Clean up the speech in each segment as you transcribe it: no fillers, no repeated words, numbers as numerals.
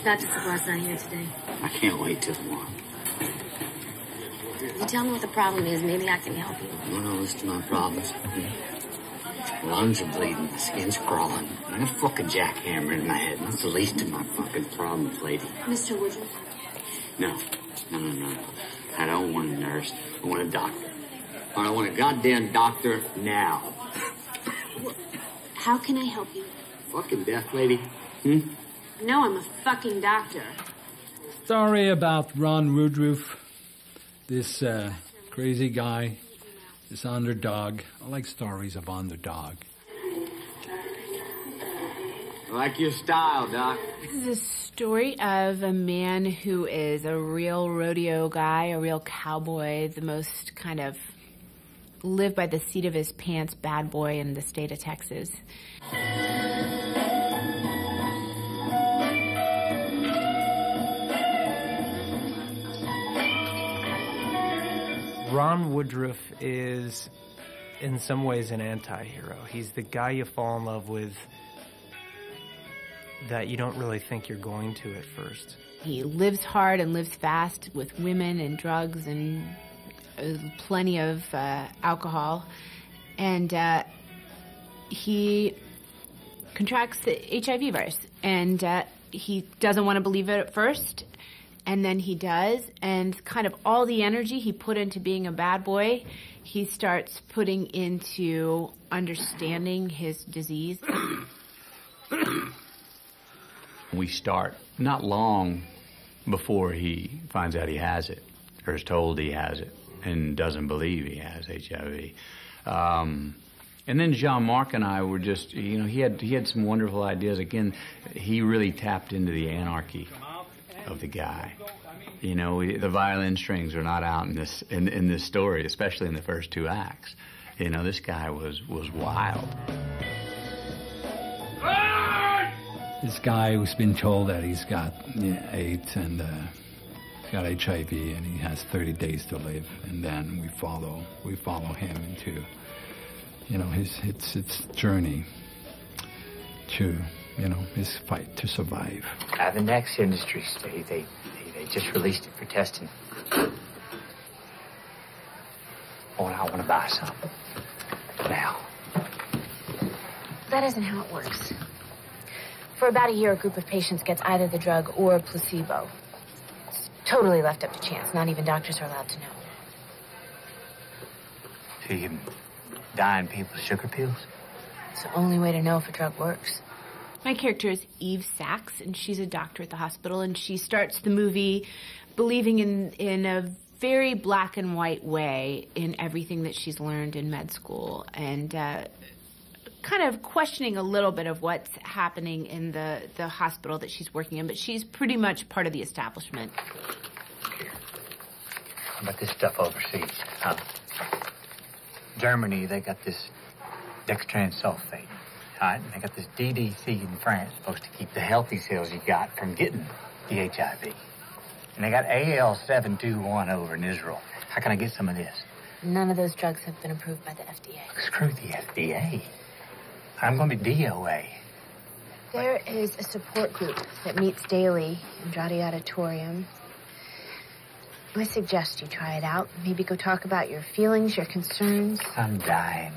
Dr. Savar's not here today. I can't wait till tomorrow. You tell me what the problem is. Maybe I can help you. No, listen to my problems. Lungs are bleeding. My skin's crawling. And a fucking jackhammer in my head. That's the least of my fucking problems, lady. Mr. Woodruff? No. I don't want a nurse. I want a doctor. I want a goddamn doctor now. How can I help you? Fucking death, lady. No, I'm a fucking doctor. Story about Ron Woodroof, this crazy guy, this underdog. I like stories of underdog. I like your style, Doc. This is a story of a man who is a real rodeo guy, a real cowboy, the most kind of live by the seat of his pants bad boy in the state of Texas. Ron Woodroof is, in some ways, an anti-hero. He's the guy you fall in love with that you don't really think you're going to at first. He lives hard and lives fast with women and drugs and plenty of alcohol. And he contracts the HIV virus. And he doesn't want to believe it at first. And then he does, and kind of all the energy he put into being a bad boy, he starts putting into understanding his disease. We start not long before he finds out he has it, or is told he has it, and doesn't believe he has HIV. And then Jean-Marc and I were just, he had some wonderful ideas. Again, he really tapped into the anarchy of the guy. The violin strings are not out in this story, especially in the first two acts. This guy was wild. This guy who's been told that he's got AIDS and he's got HIV and he has 30 days to live, and then we follow him into his journey to his fight to survive. The next industry study, they just released it for testing. Oh, and I want to buy some. Now. That isn't how it works. For about a year, a group of patients gets either the drug or a placebo. It's totally left up to chance. Not even doctors are allowed to know. So you can die in people's sugar pills? It's the only way to know if a drug works. My character is Eve Sachs, and she's a doctor at the hospital, and she starts the movie believing in a very black and white way in everything that she's learned in med school, and kind of questioning a little bit of what's happening in the hospital that she's working in, but she's pretty much part of the establishment. Here. How about this stuff overseas? Germany, they got this dextran sulfate. All right, and they got this DDC in France, supposed to keep the healthy cells you got from getting the HIV. And they got AL721 over in Israel. How can I get some of this? None of those drugs have been approved by the FDA. Screw the FDA. I'm going to be DOA. There is a support group that meets daily in Andrade Auditorium. I suggest you try it out. Maybe go talk about your feelings, your concerns. I'm dying.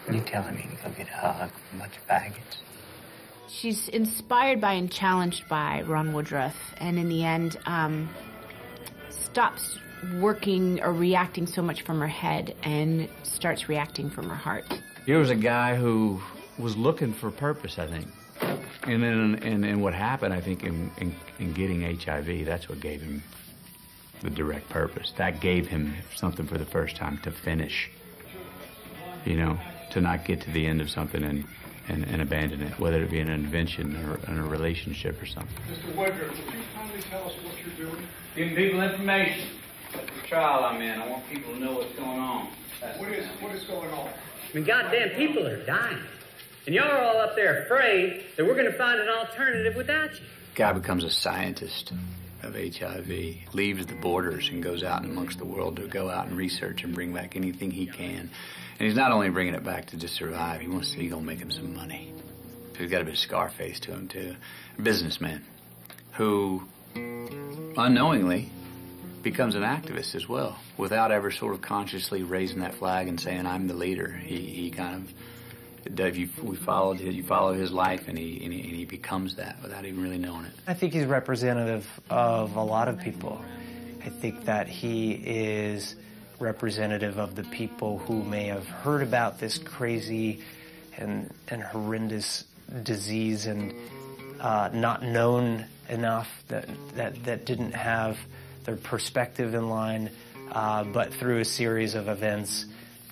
You telling me to go get a hug from a bunch of faggots? She's inspired by and challenged by Ron Woodroof, and in the end, stops working or reacting so much from her head and starts reacting from her heart. Here was a guy who was looking for purpose, I think. And then, and what happened, I think, in getting HIV, that's what gave him the direct purpose. That gave him something for the first time to finish. To not get to the end of something and abandon it, whether it be an invention or in a relationship or something. Mr. Woodruff, would you kindly tell us what you're doing? Giving people information. trial I'm in. I want people to know what's going on. What is going on? I mean, goddamn, people are dying. And y'all are all up there afraid that we're going to find an alternative without you. Guy becomes a scientist of HIV, leaves the borders and goes out amongst the world to go out and research and bring back anything he can. And he's not only bringing it back to just survive, he's going to make him some money. So he's got a bit of Scarface to him, too. A businessman who, unknowingly, becomes an activist as well, without ever sort of consciously raising that flag and saying, I'm the leader. He kind of... You follow his life, and he becomes that without even really knowing it. I think he's representative of a lot of people. I think that he is representative of the people who may have heard about this crazy and horrendous disease and not known enough, that didn't have their perspective in line, but through a series of events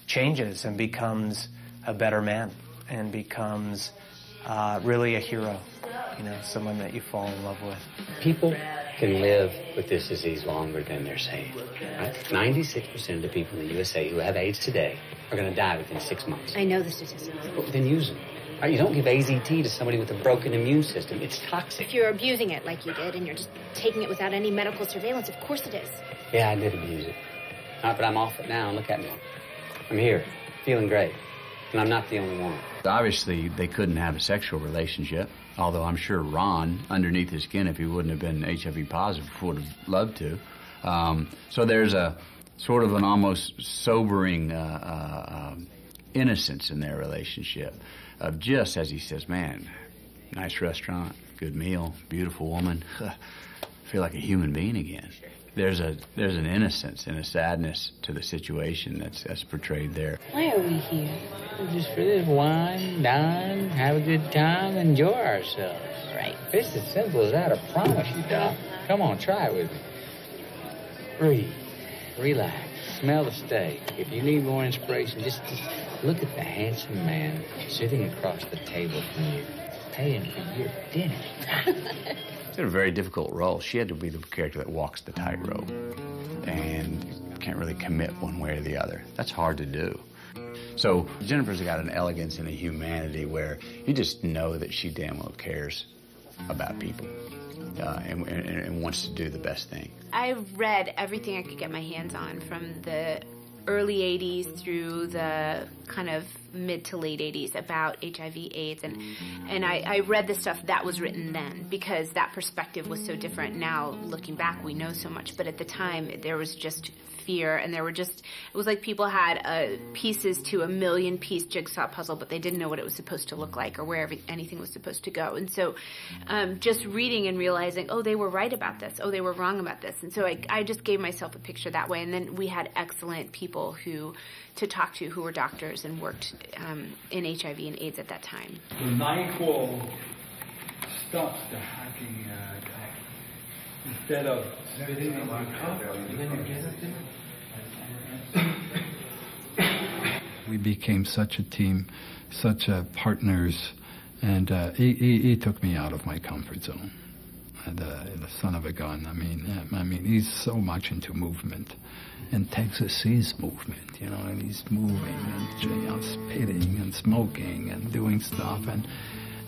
changes and becomes a better man and becomes really a hero, someone that you fall in love with. People can live with this disease longer than they're saying. Right? 96% of the people in the USA who have AIDS today are going to die within 6 months. I know the statistics. Well, then use them. Right? You don't give AZT to somebody with a broken immune system. It's toxic. If you're abusing it like you did and you're just taking it without any medical surveillance, of course it is. Yeah, I did abuse it. Right, but I'm off it now, and look at me. I'm here, feeling great. And I'm not the only one. Obviously, they couldn't have a sexual relationship, although I'm sure Ron, underneath his skin, if he wouldn't have been HIV positive, would have loved to. So there's a sort of an almost sobering innocence in their relationship of just, as he says, man, nice restaurant, good meal, beautiful woman, I feel like a human being again. There's an innocence and a sadness to the situation that's portrayed there. Why are we here? Just for this wine, dine, have a good time, enjoy ourselves. Right. It's as simple as that, I promise you, Doc. Come on, try it with me. Breathe. Relax. Smell the steak. If you need more inspiration, just look at the handsome man sitting across the table from you, paying for your dinner. It's a very difficult role. She had to be the character that walks the tightrope and can't really commit one way or the other. That's hard to do. So Jennifer's got an elegance and a humanity where you just know that she damn well cares about people and wants to do the best thing. I read everything I could get my hands on from the early 80s through the kind of mid to late 80s about HIV AIDS, and I read the stuff that was written then because that perspective was so different. Now looking back we know so much, but at the time there was just fear, and there were just, it was like people had pieces to a million-piece jigsaw puzzle, but they didn't know what it was supposed to look like or where anything was supposed to go. And so just reading and realizing, oh, they were right about this, oh, they were wrong about this. And so I just gave myself a picture that way, and then we had excellent people to talk to who were doctors and worked in HIV and AIDS at that time. The NyQuil stops the hacking instead of spitting in your cup, and then you get it. We became such a team, such partners, and he took me out of my comfort zone. The son of a gun. I mean, he's so much into movement, and Texas is movement, and he's moving and spitting and smoking and doing stuff,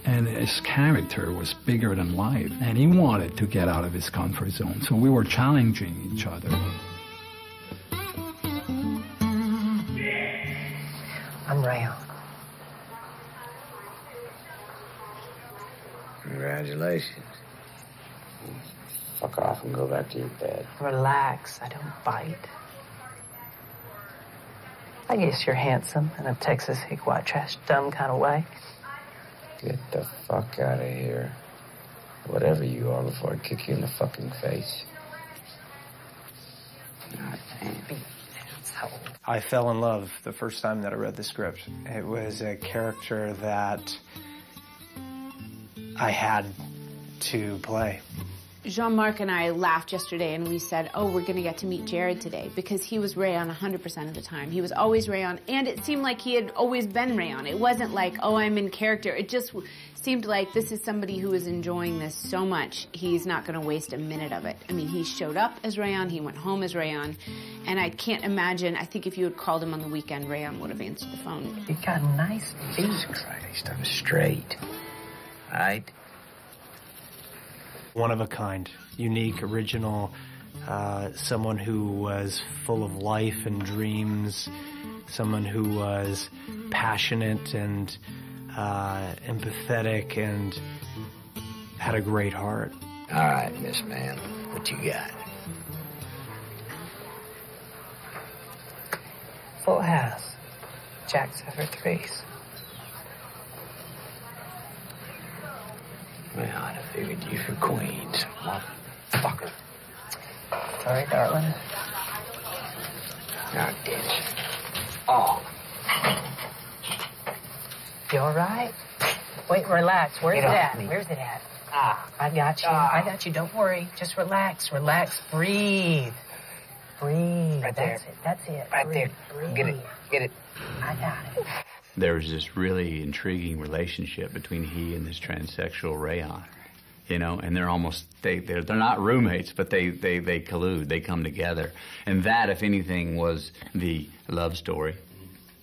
and his character was bigger than life, and he wanted to get out of his comfort zone, so we were challenging each other. I'm real. Congratulations. Fuck off and go back to your bed. Relax, I don't bite. I guess you're handsome in a Texas hick white trash dumb kind of way. Get the fuck out of here. Whatever you are before I kick you in the fucking face. God damn. I fell in love the first time that I read the script. It was a character that I had to play. Jean-Marc and I laughed yesterday and we said, oh, we're going to get to meet Jared today, because he was Rayon 100% of the time. He was always Rayon, and it seemed like he had always been Rayon. It wasn't like, oh, I'm in character. It just seemed like this is somebody who is enjoying this so much, he's not going to waste a minute of it. I mean, he showed up as Rayon, he went home as Rayon, and I can't imagine, I think if you had called him on the weekend, Rayon would have answered the phone. He got a nice beat. Right, he's done straight. Right? One of a kind, unique, original, someone who was full of life and dreams, someone who was passionate and empathetic and had a great heart. All right, Miss Man, what you got? Full house. Jack's over threes. Well, I figured you for Queens, motherfucker. Sorry, darling. Now, bitch. Oh. You all right? Wait, relax. Where's it at? Where's it at? I got you. I got you. Don't worry. Just relax. Relax. Breathe. Breathe. Right there. That's it. That's it. Right Breathe. there. Breathe. Get it. Get it. I got it. There was this really intriguing relationship between he and this transsexual Rayon, you know, and they're almost, they're not roommates, but they collude, they come together. And that, if anything, was the love story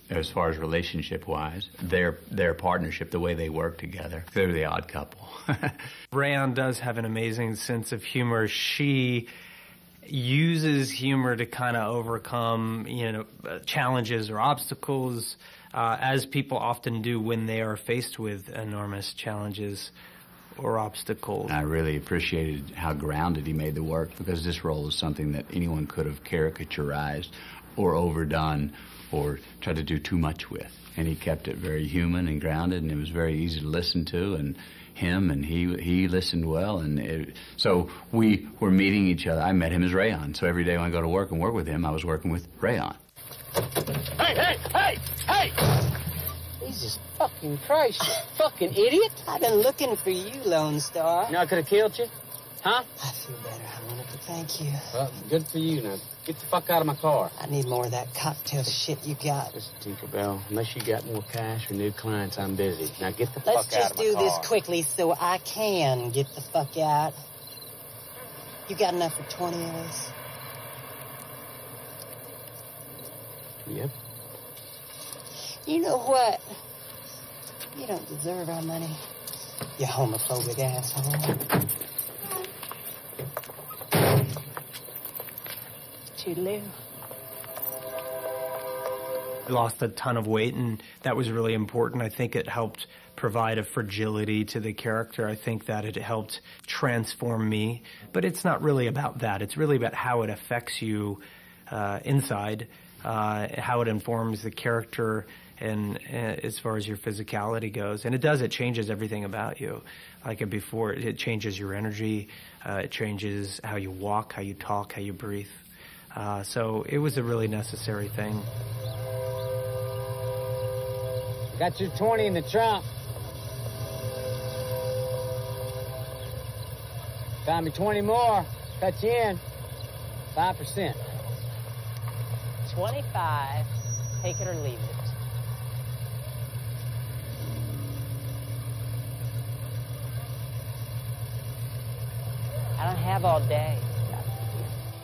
as far as relationship-wise, their partnership, the way they work together. They're the odd couple. Rayon does have an amazing sense of humor. She uses humor to kind of overcome, challenges or obstacles, as people often do when they are faced with enormous challenges or obstacles. I really appreciated how grounded he made the work, because this role is something that anyone could have caricaturized or overdone or tried to do too much with. And he kept it very human and grounded, and it was very easy to listen to, and he listened well, and so we were meeting each other. I met him as Rayon, so every day when I go to work and work with him, I was working with Rayon. Hey! Jesus fucking Christ, you fucking idiot. I've been looking for you, Lone Star. You know I could have killed you? Huh? I feel better. I wanted to thank you. Well, good for you. Now, get the fuck out of my car. I need more of that cocktail shit you got. Listen, Tinkerbell, unless you got more cash or new clients, I'm busy. Now, get the Let's fuck out of my car. just do this quickly so I can get the fuck out. You got enough for 20 of us? Yep. You know what? You don't deserve our money, you homophobic asshole. Toodaloo. I lost a ton of weight, and that was really important. I think it helped provide a fragility to the character. I think that it helped transform me. But it's not really about that. It's really about how it affects you inside, how it informs the character, and as far as your physicality goes. And it changes everything about you. Like before, it changes your energy, it changes how you walk, how you talk, how you breathe. So it was a really necessary thing. Got your 20 in the trunk. Find me 20 more. Cut you in. 5%. 25. Take it or leave it. I don't have all day.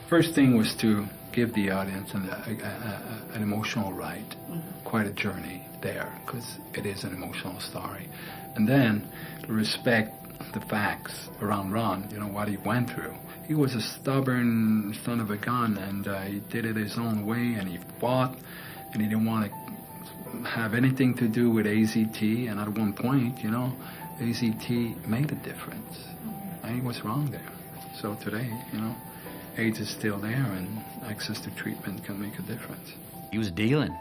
First thing was to give the audience an emotional ride, quite a journey there, because it is an emotional story. And then to respect the facts around Ron, what he went through. He was a stubborn son of a gun, and he did it his own way, and he fought, and he didn't want to have anything to do with AZT, and at one point, AZT made a difference. And he was wrong there. So today, AIDS is still there, and access to treatment can make a difference. He was dealing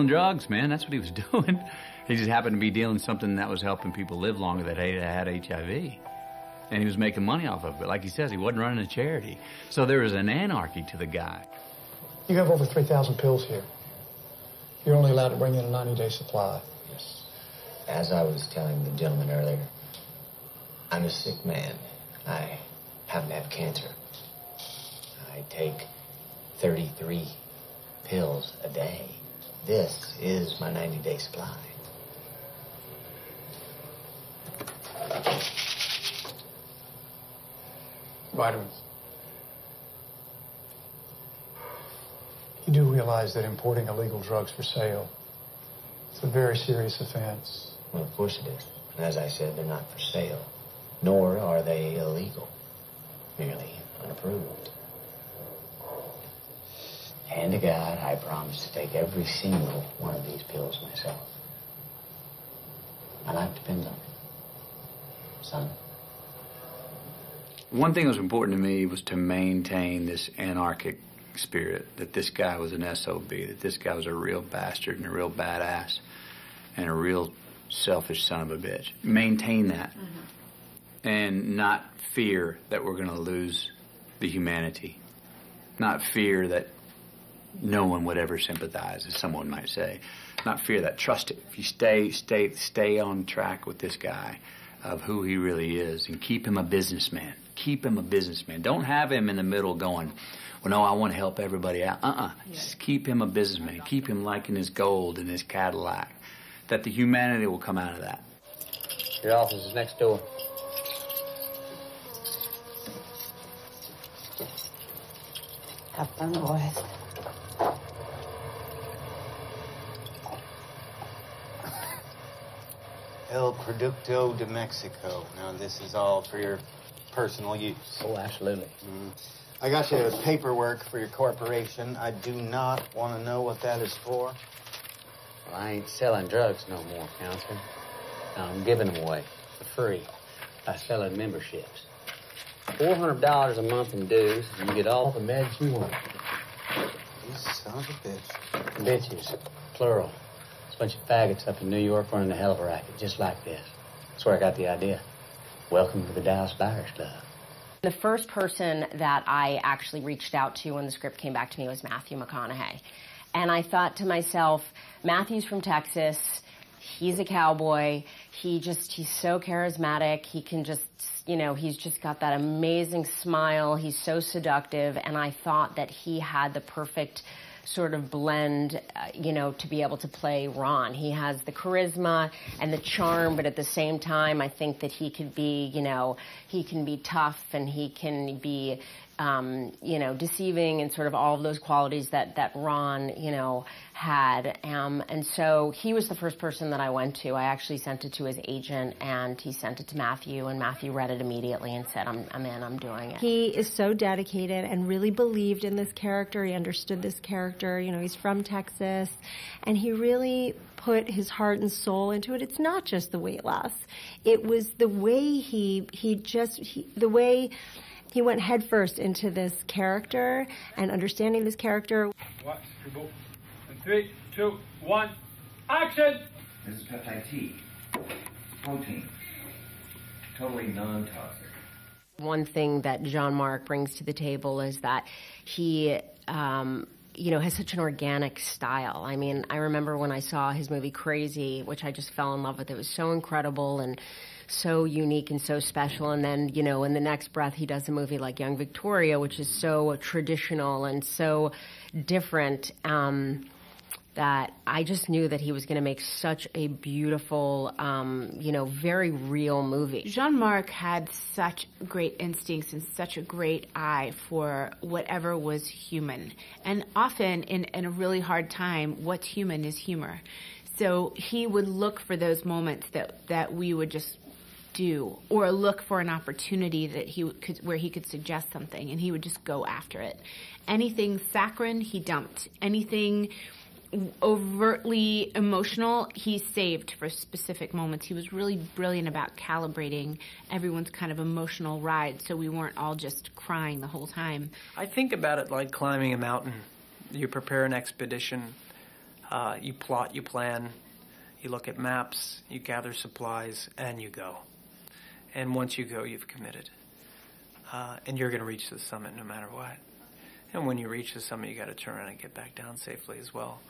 drugs, man. That's what he was doing. He just happened to be dealing something that was helping people live longer that had HIV. And he was making money off of it. Like he says, he wasn't running a charity. So there was an anarchy to the guy. You have over 3,000 pills here. You're only allowed to bring in a 90-day supply. Yes. As I was telling the gentleman earlier, I'm a sick man. I happen to have cancer. I take 33 pills a day. This is my 90-day supply. Vitamins. You do realize that importing illegal drugs for sale is a very serious offense. Well, of course it is. And as I said, they're not for sale. Nor are they illegal. Merely unapproved. Hand to God, I promise to take every single one of these pills myself. My life depends on it. Son. One thing that was important to me was to maintain this anarchic spirit, that this guy was an SOB, that this guy was a real bastard and a real badass and a real selfish son of a bitch. Maintain that. And not fear that we're going to lose the humanity. Not fear that no one would ever sympathize, as someone might say. Not fear that. Trust it. If you stay on track with this guy of who he really is and keep him a businessman. Keep him a businessman. Don't have him in the middle going, well, no, I want to help everybody out. Just keep him a businessman. Keep him liking his gold and his Cadillac. That the humanity will come out of that. Your office is next door. Have fun, boys. El Producto de Mexico. Now, this is all for your personal use. Oh, absolutely. I got you paperwork for your corporation. I do not want to know what that is for. Well, I ain't selling drugs no more, counselor. No, I'm giving them away for free by selling memberships. $400 a month in dues, and you get all the meds you want. You son of a bitch. Bitches, plural. There's a bunch of faggots up in New York running a hell of a racket, just like this. That's where I got the idea. Welcome to the Dallas Buyers Club. The first person that I actually reached out to when the script came back to me was Matthew McConaughey. And I thought to myself, Matthew's from Texas. He's a cowboy. He's so charismatic. He can just, he's just got that amazing smile. He's so seductive. And I thought that he had the perfect sort of blend, to be able to play Ron. He has the charisma and the charm, but at the same time, I think that he could be, he can be tough and he can be, deceiving and sort of all of those qualities that Ron, had. And so he was the first person that I went to. I actually sent it to his agent, and he sent it to Matthew, and Matthew read it immediately and said, I'm in, I'm doing it. He is so dedicated and really believed in this character. He understood this character. He's from Texas, and he really put his heart and soul into it. It's not just the weight loss. It was the way he went headfirst into this character and understanding this character. 3, 2, 1, action! This is peptide T, protein, totally non-toxic. One thing that Jean-Marc brings to the table is that he, has such an organic style. I mean, I remember when I saw his movie Crazy, which I just fell in love with. It was so incredible and so unique and so special. And then, in the next breath, he does a movie like Young Victoria, which is so traditional and so different, that I just knew that he was going to make such a beautiful, very real movie. Jean-Marc had such great instincts and such a great eye for whatever was human. And often in a really hard time, what's human is humor. So he would look for those moments that we would just do, or look for an opportunity that where he could suggest something, and he would just go after it. Anything saccharine, he dumped. Anything overtly emotional, he saved for specific moments. He was really brilliant about calibrating everyone's kind of emotional ride, so we weren't all just crying the whole time. I think about it like climbing a mountain. You prepare an expedition, you plot, you plan, you look at maps, you gather supplies, and you go. And once you go, you've committed. And you're going to reach the summit no matter what. And when you reach the summit, you got to turn around and get back down safely as well.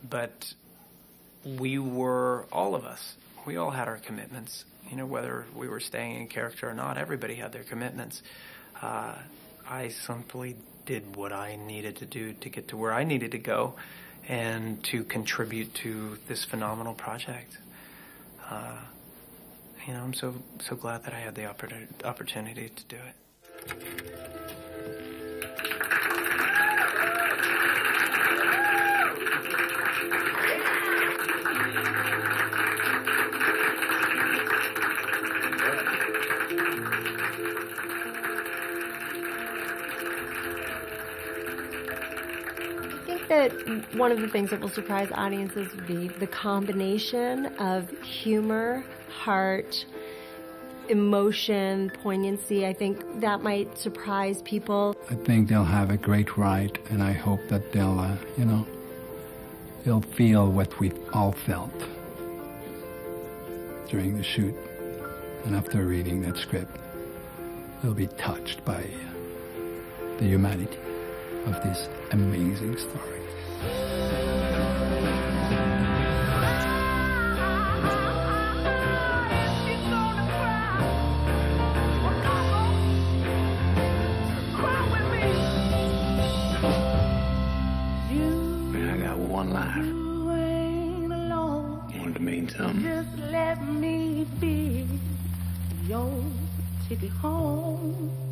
But we were, all of us we all had our commitments. You know, whether we were staying in character or not, everybody had their commitments. I simply did what I needed to do to get to where I needed to go and to contribute to this phenomenal project. You know, I'm so glad that I had the opportunity to do it. That one of the things that will surprise audiences will be the combination of humor, heart, emotion, poignancy. I think that might surprise people. I think they'll have a great ride, and I hope that they'll, you know, they'll feel what we all felt during the shoot. And after reading that script, they'll be touched by the humanity of this amazing story. I got one life. Wanted to mean something. Just let me be your ticket home.